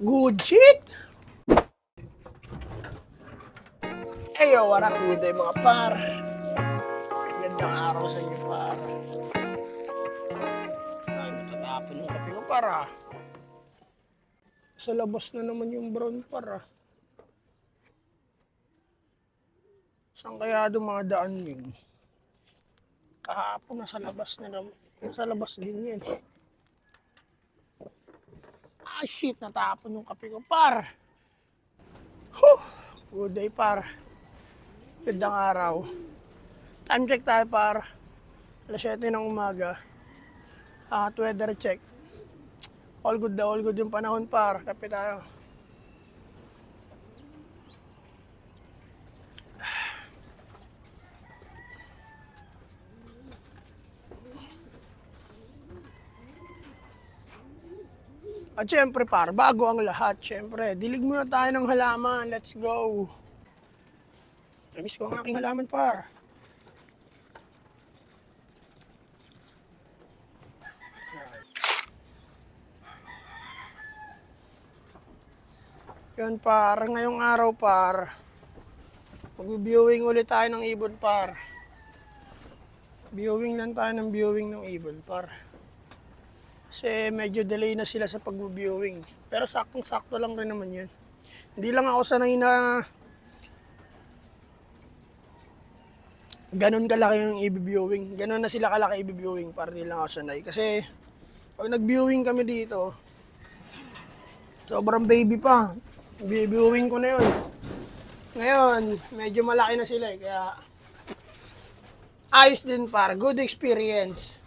Good shit! Eyo, what up, good day mga par. Gandang araw sa inyo par. Ay, natatapon yung kape ko par ah. Sa labas na naman yung brown par ah. Saan kaya dumadaan yun? Kahapon nasa labas na naman. Nasa labas din yan. Ah shit, natapon yung kape ko par. Huh, good day par. Gandang araw. Time check tayo par. Alas 7 ng umaga. At weather check. All good na all good yung panahon par. Kape tayo. At syempre par, bago ang lahat, syempre, dilig muna tayo ng halaman. Let's go. Namiss ko ang aking halaman par. Yun par, ngayong araw par, mag-viewing ulit tayo ng ibon par. Viewing lang tayo ng viewing ng ibon par. Kasi medyo delay na sila sa pag-viewing. Pero saktong-sakto lang rin naman yun. Hindi lang ako sanay na ganun kalaki yung i-viewing. Ganun na sila kalaki i-viewing para di lang ako sanay. Kasi pag nag-viewing kami dito, sobrang baby pa. Viewing ko na yun. Ngayon, medyo malaki na sila eh. Kaya ayos din par. Good experience.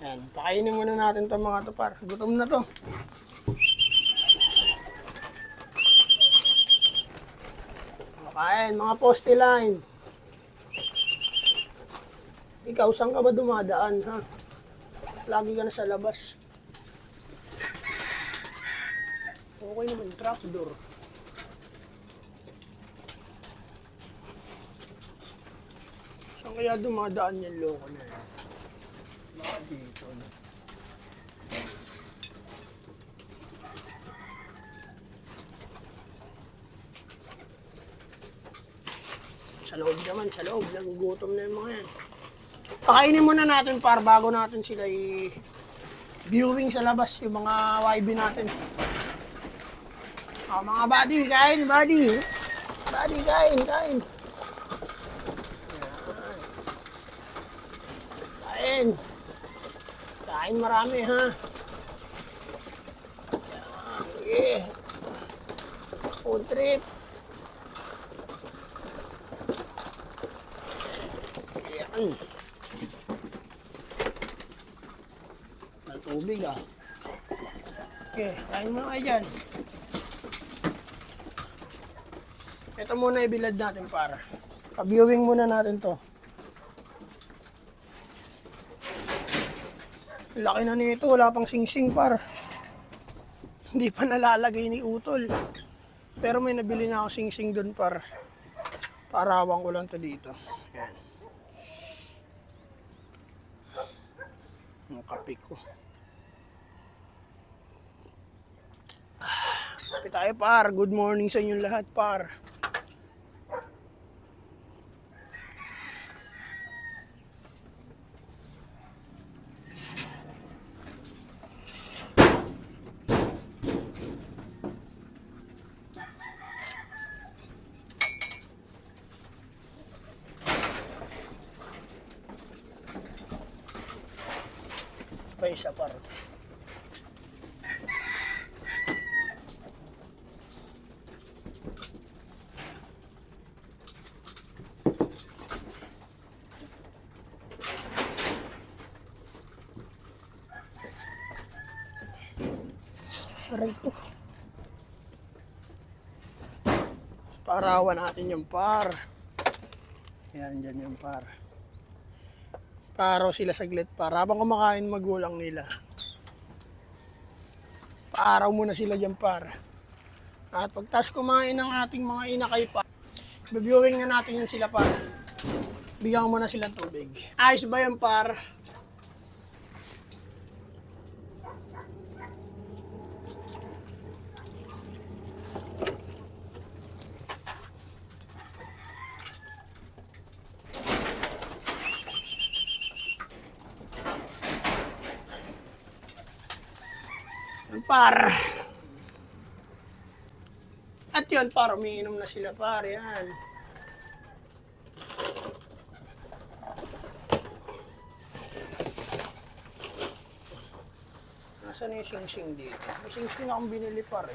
Yan, pakainin muna natin itong mga to par. Gutom na to. Makain, mga poste line. Ikaw, saan ka ba dumadaan ha? Lagi ka na sa labas. Okay naman, trapdoor. Saan kaya dumadaan yung loko na yan? Baka dito na. Sa loob naman, sa loob. Nagugutom na yung mga yan. Pakainin muna natin par bago natin sila i-viewing sa labas yung mga YB natin. Oh, mga buddy, kain, buddy. Buddy, kain, kain. Kain. Kain marami, ha? Okay. Food trip. Ayan. May tubig, ah. Okay, kain mo kayo dyan. Ito muna ibilad natin para. Pa-viewing muna natin to. Laki na nito, wala pang singsing par. Hindi pa nalalagay ni Utol. Pero may nabili na ako singsing doon par. Parawang ko lang to dito. Ayan. Ang kape ko. Kape tayo par. Good morning sa inyong lahat par. Pa isa par. Aray ko. Paarawan natin yung par. Yan, dyan yung par. Paaraw sila saglit par. Habang kumakain magulang nila. Paaraw muna sila dyan par. At pagtas kumain ng ating mga inakay par, Be-viewing na natin yan sila par. Bigyan mo na silang tubig. Ayos ba yan par? Par. At yun, par, umiinom na sila, par. Yan. Nasaan yung sing-sing dito? May sing-sing akong binili, par.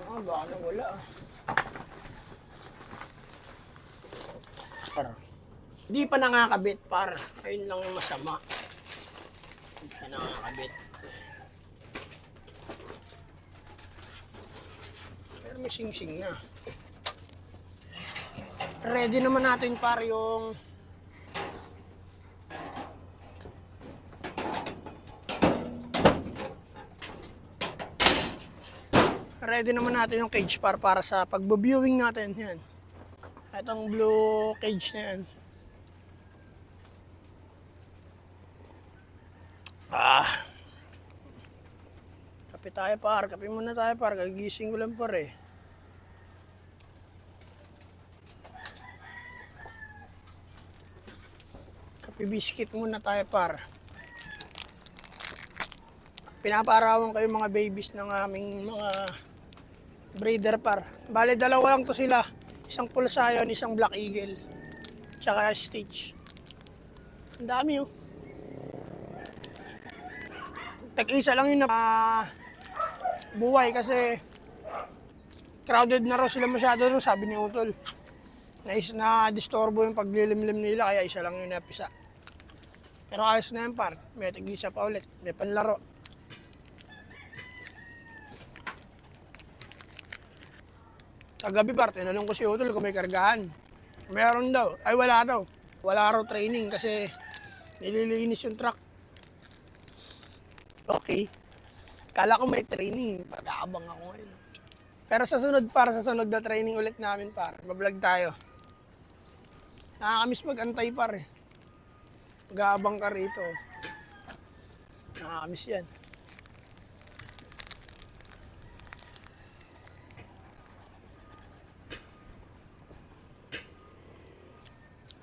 Baka na wala. Par. Hindi pa nakakabit, par. Ayun lang yung masama. Hindi pa nakakabit. Pero may sing-sing na. Ready naman natin, par, yung cage para sa pagbo-viewing natin. Yan. Itong blue cage na yan. Kape tayo, par. Kape muna tayo, par. Kagising ko lang, par, eh. Kape biscuit muna tayo, par. Pinaparawan ko yung mga babies ng aming mga breeder, par. Bale, dalawa lang to sila. Isang Pulsayon, isang Black Eagle. Tsaka Stitch. Ang dami, oh. Tag-isa lang yung buhay kasi crowded na raw sila masyado, no, sabi ni Utol. Na disturbo yung paglilimlim nila, kaya isa lang yung napisa. Pero ayos na yan, par. May tag-isa pa ulit. May panlaro. Kagabi, par, tinanong ko si Utol kung may kargahan. Meron daw. Ay, wala daw. Wala raw training kasi nililinis yung truck. Okay. Kala ko may training. Pag-aabang ako ngayon. Pero sa sunod, par, sa sunod na training ulit namin, par. Mablog tayo. Nakakamiss mag-antay, par, eh. Pag-aabang ka rito. Nakakamiss yan.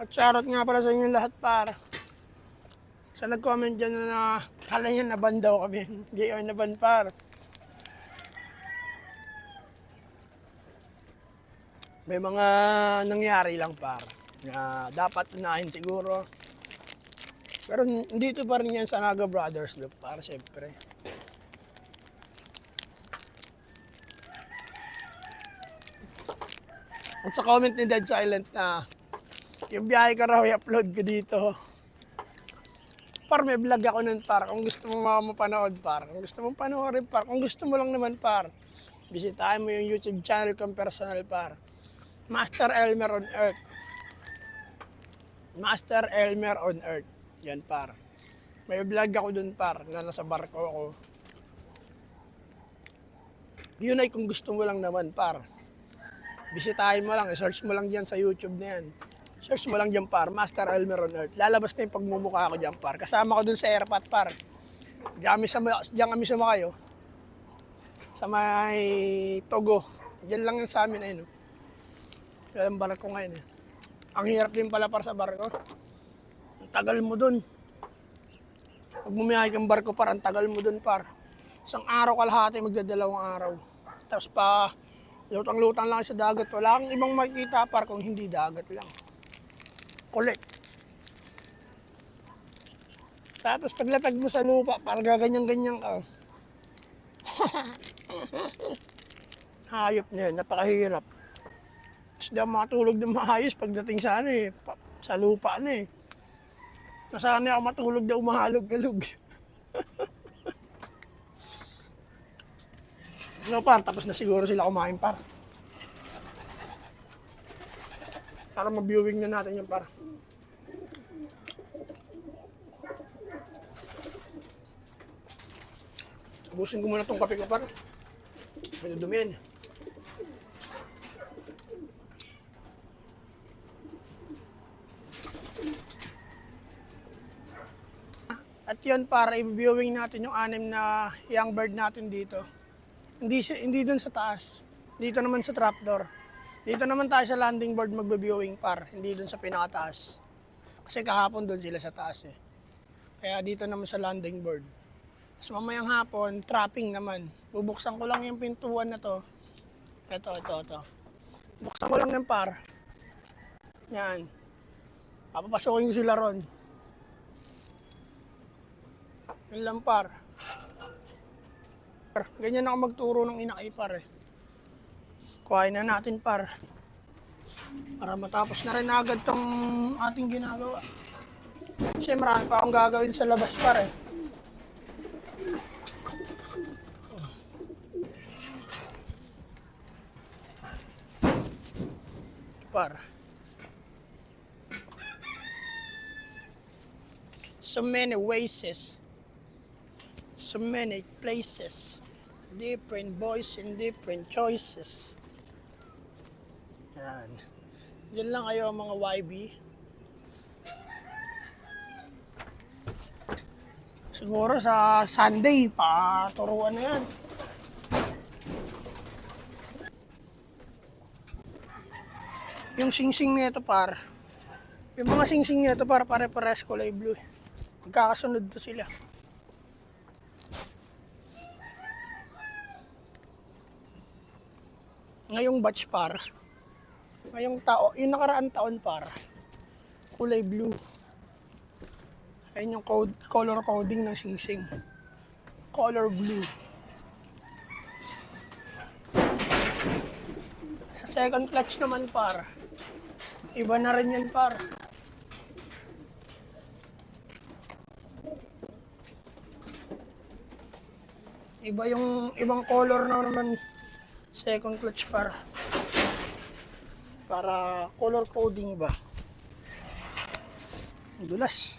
At shoutout nga para sa inyo lahat, par. Sa nag-comment dyan na kala niya naban daw kami. Hindi yun naban, par. May mga nangyari lang, par, na dapat unahin siguro. Pero dito pa rin yan sa Naga Brothers Loop, par, syempre. At sa comment ni Dead Silent na yung biyahe ka raw i-upload ko dito. Par, may vlog ako nun, par. Kung gusto mo mapanood, par. Kung gusto mo panoorin, par. Kung gusto mo lang naman, par. Bisitahin mo yung YouTube channel kong personal, par. Master Elmer on Earth. Master Elmer on Earth. Yan, par. May vlog ako dun, par, na nasa barko ako. Yun ay kung gusto mo lang naman, par. Bisitahin mo lang. I-search mo lang dyan sa YouTube na yan. Search mo lang dyan, par. Master Elmer on Earth. Lalabas na yung pagmumukha ko dyan, par. Kasama ko dun sa airpot, par. Diyan kami sumakayo. Sa may Togo. Diyan lang yung sa amin, ayun. Yan ang barko ngayon, eh. Ang hirap din pala, par, sa barko. Ang tagal mo dun. Pag bumiyahe kang barko, par, ang tagal mo dun, par. Isang araw kalahati, magdadalawang araw. Tapos pa, lutang-lutang lang sa dagat. Wala kang ibang makikita, par, kung hindi dagat lang. Collect. Tapos paglatag mo sa lupa, parang gaganyan-ganyan ka. Hayop na yun, napakahirap. Tapos di ako matulog na maayos pagdating sa sa lupa na, eh. Nasanay ako matulog na umahalog-galog. No, par, tapos na siguro sila kumain, par. Para ma-viewing na natin yung, par. Ubusin ko muna itong kape ko, par. May dudumihan. At yun, para i-viewing natin yung 6 na young bird natin dito. Hindi dun sa taas. Dito naman sa trapdoor. Dito naman tayo sa landing board magbe-viewing, par. Hindi dun sa pinakataas. Kasi kahapon dun sila sa taas, eh. Kaya dito naman sa landing board. Tapos mamayang hapon, trapping naman. Bubuksan ko lang yung pintuan na to. Ito. Buksan ko lang yung par. Yan. Papapasokin ko sila ron. Yun lang par. Ganyan ako magturo ng inaipar eh. Kuhain na natin par. Para matapos na rin agad tong ating ginagawa. Kasi marami pa akong gagawin sa labas par eh. Par. So many ways, so many places, different boys and different choices. Yan. Diyan lang kayo mga YB. Siguro sa Sunday, paturuan na yan. Yung sing-sing nito par, yung mga sing-sing nito par, pare-pares kulay blue. Magkakasunod to sila. Ngayong batch par, ngayong yung nakaraan taon par, kulay blue. Ayun yung color coding ng sing-sing. Color blue. Sa second clutch naman par, iba na rin yan par. Iba yung ibang color na naman second clutch par. Para color coding ba? Dulas.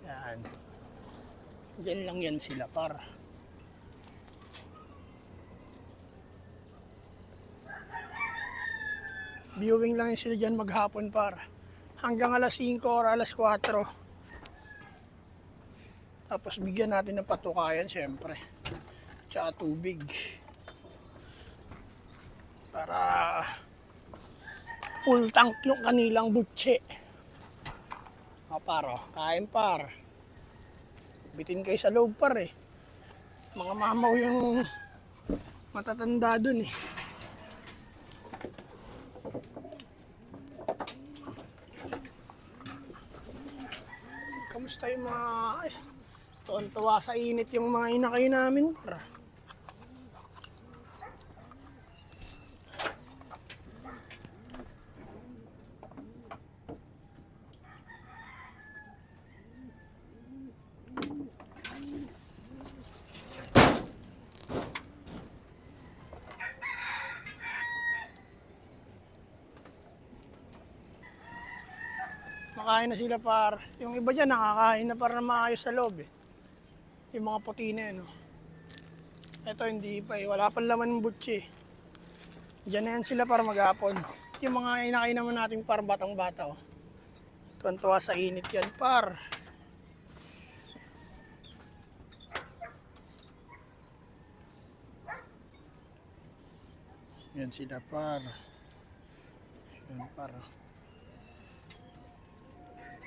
Yan. Diyan lang yan sila par. Viewing lang sila dyan maghapon par. Hanggang alas 5 or alas 4. Tapos bigyan natin ng patukayan syempre. Tsaka tubig. Para full tank yung kanilang butse. O paro, kain par. Bitin kayo sa loob par eh. Mga mamaw yung matatanda dun eh. Kamusta yung mga... tuwan-tuwa sa init yung mga inakay namin para. Nakain na sila par. Yung iba dyan nakakain na para na maayos sa loob eh. Yung mga puti na yan. Ito hindi pa eh. Wala pang laman ng butsi. Diyan na yan sila para maghapon. Yung mga inakain naman natin par batang-bata. Oh. Tuwan-tuwa sa init yan par. Yan sila par. Yan par.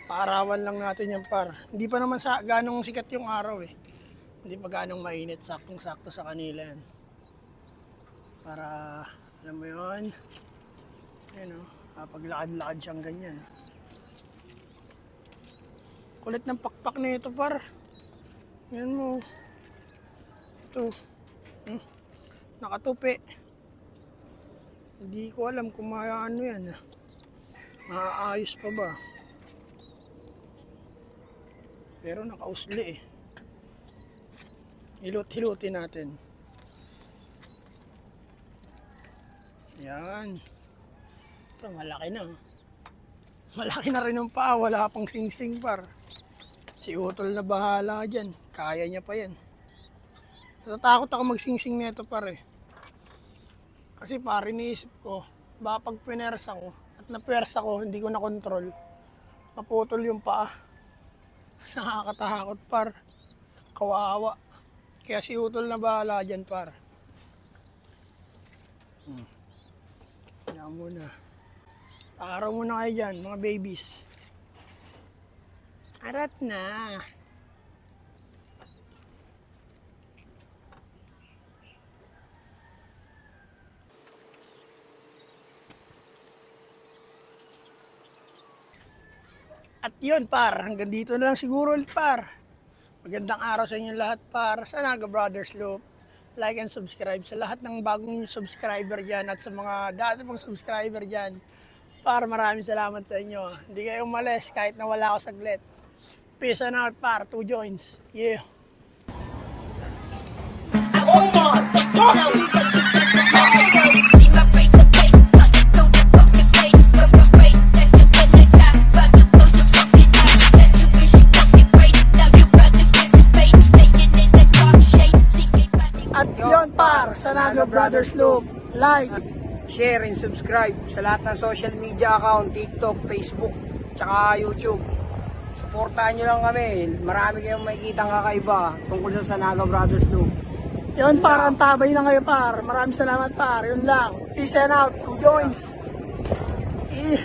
Paarawan lang natin yan par. Hindi pa naman ganong sikat yung araw eh. Hindi pa ganong mainit. Saktong-sakto sa kanila yan. Para, alam mo yun, ayan o, paglakad-lakad siyang ganyan. Kulit ng pakpak na ito par. Yan mo. Ito. Nakatupi. Hindi ko alam kung ano yan. Maaayos pa ba? Pero nakausli eh. Hilot-hilutin natin. Yan. Ito, malaki na. Malaki na rin yung paa. Wala pang sing-sing par. Si Utol na bahala dyan. Kaya niya pa yan. Natatakot ako mag-sing-sing nito par eh. Kasi par, iniisip ko, baka pag pinersa ko, at napersa ko, hindi ko na kontrol, maputol yung paa. Nakakatakot par. Kawawa. Kaya si Utol na bahala dyan par. Yan muna. Araw muna kayo dyan mga babies. Arat na. At yun par, hanggang dito na lang siguro ulit par. Magandang araw sa inyo lahat par, sa Naga Brothers Loop. Like and subscribe sa lahat ng bagong subscriber dyan at sa mga dati pang subscriber dyan. Par, maraming salamat sa inyo. Hindi kayo umalis kahit nawala ako saglit. Peace and out par, 2 joints. Yeah. At yun par, sa Naga Brothers Loop. Like, Share and subscribe sa lahat ng social media account, TikTok, Facebook, tsaka YouTube. Supportahan nyo lang kami. Marami kayong makikita kakaiba tungkol sa Naga Brothers Loop. yun par, ang tabay na kayo par. Maraming salamat par, yun lang. Peace and out, 2 joints. Yeah.